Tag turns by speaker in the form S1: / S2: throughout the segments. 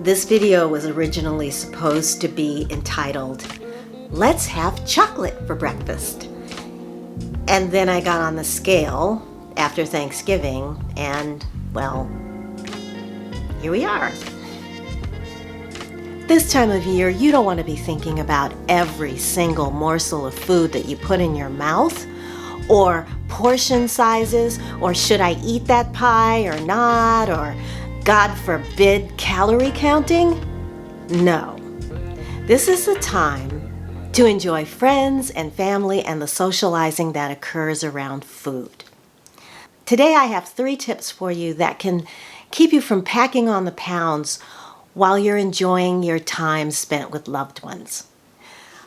S1: This video was originally supposed to be entitled, "Let's Have Chocolate for Breakfast." And then I got on the scale after Thanksgiving and, well, here we are. This time of year, you don't want to be thinking about every single morsel of food that you put in your mouth, or portion sizes, or should I eat that pie or not, or God forbid, calorie counting? No. This is the time to enjoy friends and family and the socializing that occurs around food. Today I have 3 tips for you that can keep you from packing on the pounds while you're enjoying your time spent with loved ones.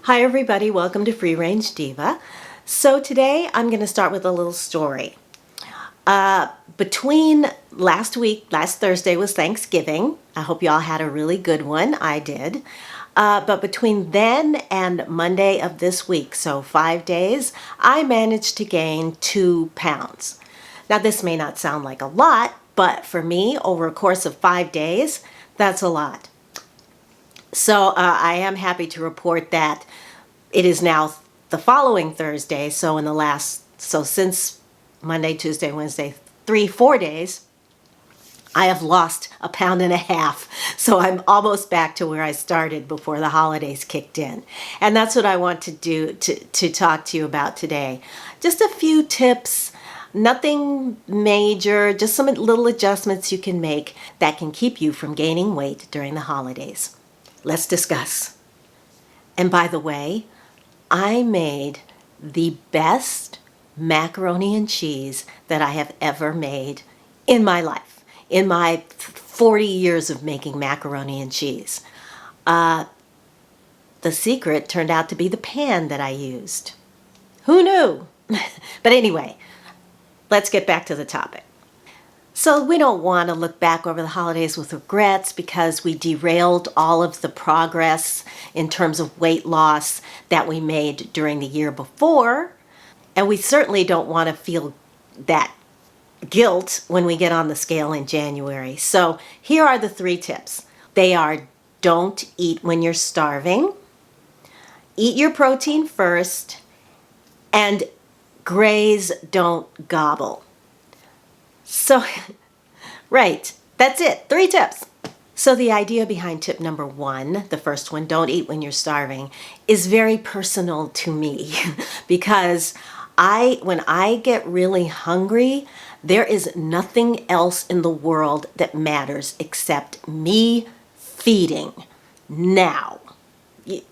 S1: Hi everybody, welcome to Free Range Diva. So today I'm going to start with a little story. Between last Thursday was Thanksgiving. I hope you all had a really good one. I did. But between then and Monday of this week, so 5 days, I managed to gain 2 pounds. Now this may not sound like a lot, but for me, over a course of 5 days, that's a lot. So I am happy to report that it is now the following Thursday, so since Monday, Tuesday, Wednesday, 4 days, I have lost 1.5 pounds. So I'm almost back to where I started before the holidays kicked in. And that's what I want to do to talk to you about today. Just a few tips, nothing major, just some little adjustments you can make that can keep you from gaining weight during the holidays. Let's discuss. And by the way, I made the best macaroni and cheese that I have ever made in my life, in my 40 years of making macaroni and cheese. The secret turned out to be the pan that I used. Who knew? But anyway, let's get back to the topic. So we don't want to look back over the holidays with regrets because we derailed all of the progress in terms of weight loss that we made during the year before. And we certainly don't want to feel that guilt when we get on the scale in January. So here are the 3 tips. They are: don't eat when you're starving, eat your protein first, and graze, don't gobble. So, right, that's it, 3 tips. So the idea behind tip number 1, the first one, don't eat when you're starving, is very personal to me because when I get really hungry, there is nothing else in the world that matters except me feeding now.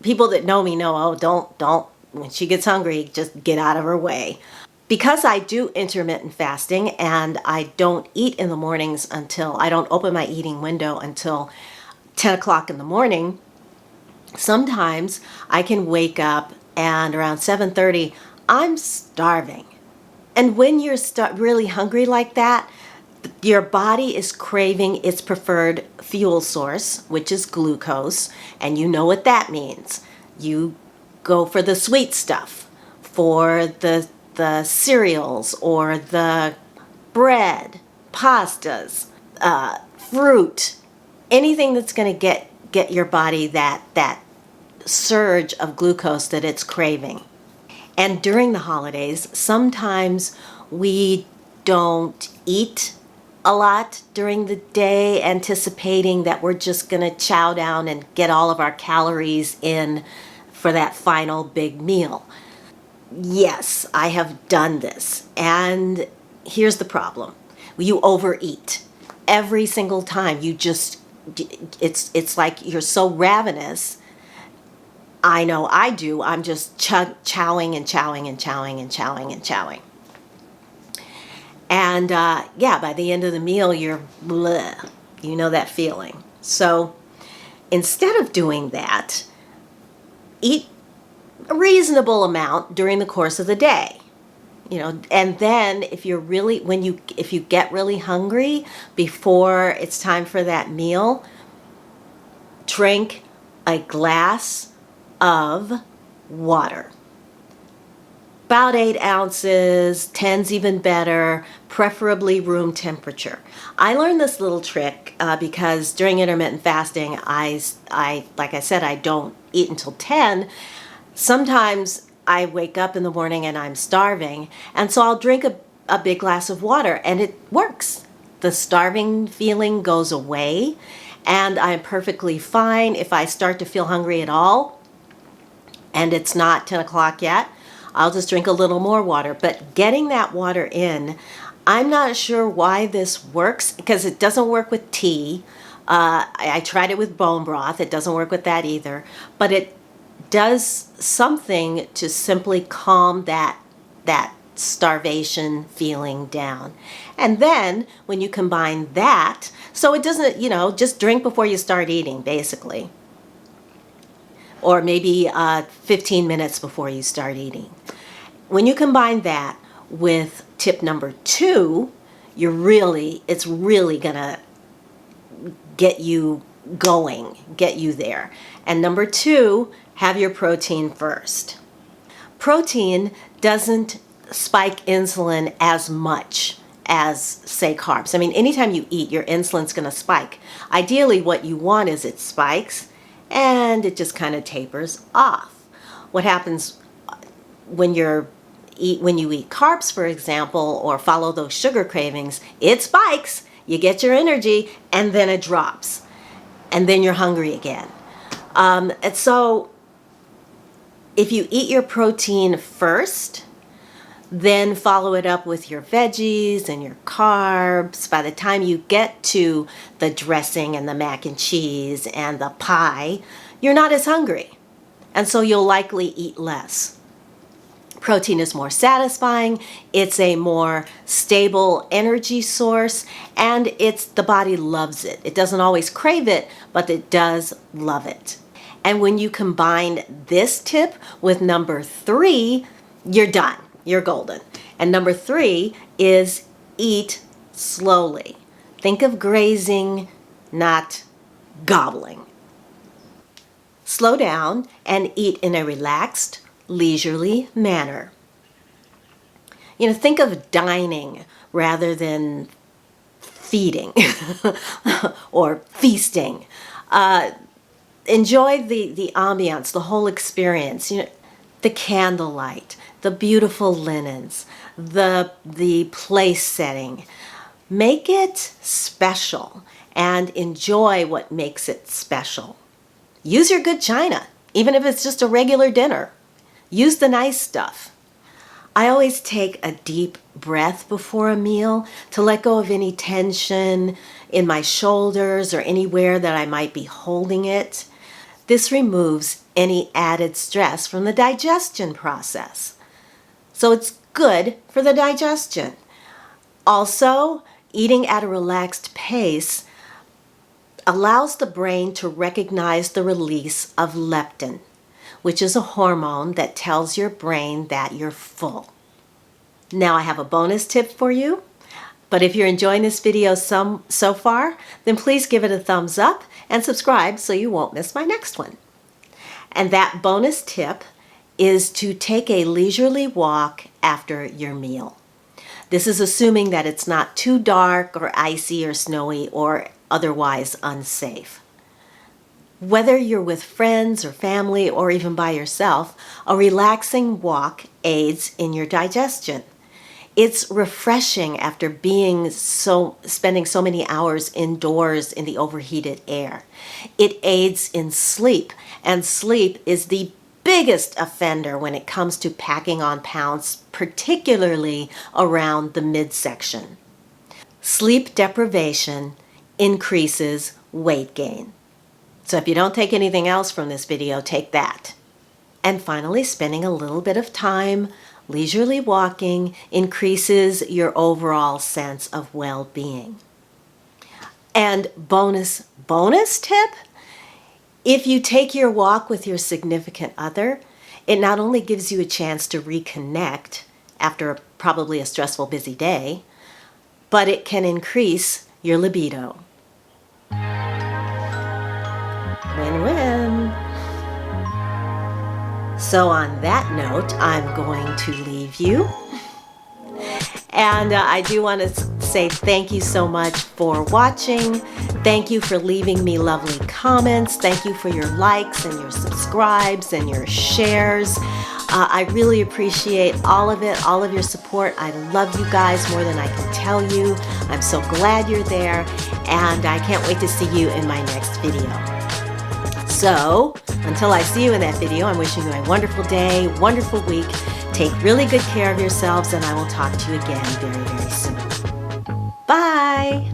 S1: People that know me know, oh, don't, when she gets hungry, just get out of her way. Because I do intermittent fasting and I don't eat in the mornings I don't open my eating window until 10 o'clock in the morning, sometimes I can wake up and around 7:30, I'm starving. And when you're really hungry like that, your body is craving its preferred fuel source, which is glucose, and you know what that means. You go for the sweet stuff, for the cereals or the bread, pastas, fruit, anything that's going to get your body that surge of glucose that it's craving. And during the holidays, sometimes we don't eat a lot during the day, anticipating that we're just going to chow down and get all of our calories in for that final big meal. Yes, I have done this. And here's the problem. You overeat. Every single time it's like you're so ravenous. I know I do. I'm just chowing and chowing and chowing and chowing and chowing. And by the end of the meal, you're bleh. You know that feeling. So instead of doing that, eat a reasonable amount during the course of the day. And then if you get really hungry before it's time for that meal, drink a glass of water. About 8 ounces, 10's even better, preferably room temperature. I learned this little trick because during intermittent fasting, like I said, I don't eat until 10. Sometimes I wake up in the morning and I'm starving, and so I'll drink a big glass of water, and it works. The starving feeling goes away, and I'm perfectly fine if I start to feel hungry at all and it's not 10 o'clock yet. I'll just drink a little more water. But getting that water in, I'm not sure why this works because it doesn't work with tea. I tried it with bone broth. It doesn't work with that either. But it does something to simply calm that starvation feeling down. And then when you combine that, so it doesn't, just drink before you start eating, basically. Or maybe 15 minutes before you start eating. When you combine that with tip number 2, it's really gonna get you going, get you there. And number 2, have your protein first. Protein doesn't spike insulin as much as, say, carbs. I mean, anytime you eat, your insulin's going to spike. Ideally, what you want is it spikes and it just kind of tapers off. What happens when you eat carbs, for example, or follow those sugar cravings, it spikes, you get your energy, and then it drops. And then you're hungry again. And so if you eat your protein first, then follow it up with your veggies and your carbs. By the time you get to the dressing and the mac and cheese and the pie, you're not as hungry. And so you'll likely eat less. Protein is more satisfying, it's a more stable energy source, and the body loves it. It doesn't always crave it, but it does love it. And when you combine this tip with number 3, you're done. You're golden. And number 3 is eat slowly. Think of grazing, not gobbling. Slow down and eat in a relaxed, leisurely manner. Think of dining rather than feeding or feasting. Enjoy the ambiance, the whole experience. The candlelight, the beautiful linens, the place setting. Make it special and enjoy what makes it special. Use your good china, even if it's just a regular dinner. Use the nice stuff. I always take a deep breath before a meal to let go of any tension in my shoulders or anywhere that I might be holding it. This removes any added stress from the digestion process. So it's good for the digestion. Also, eating at a relaxed pace allows the brain to recognize the release of leptin, which is a hormone that tells your brain that you're full. Now I have a bonus tip for you, but if you're enjoying this video so far, then please give it a thumbs up and subscribe so you won't miss my next one. And that bonus tip is to take a leisurely walk after your meal. This is assuming that it's not too dark or icy or snowy or otherwise unsafe. Whether you're with friends or family or even by yourself, a relaxing walk aids in your digestion. It's refreshing after spending so many hours indoors in the overheated air. It aids in sleep, and sleep is the biggest offender when it comes to packing on pounds, particularly around the midsection. Sleep deprivation increases weight gain. So if you don't take anything else from this video, take that. And finally, spending a little bit of time leisurely walking increases your overall sense of well-being. And bonus tip, if you take your walk with your significant other, it not only gives you a chance to reconnect after probably a stressful, busy day, but it can increase your libido. Win-win. So on that note, I'm going to leave you. And I do want to say thank you so much for watching. Thank you for leaving me lovely comments. Thank you for your likes and your subscribes and your shares. I really appreciate all of it, all of your support. I love you guys more than I can tell you. I'm so glad you're there, and I can't wait to see you in my next video. So until I see you in that video, I'm wishing you a wonderful day, wonderful week. Take really good care of yourselves, and I will talk to you again very, very soon. Bye!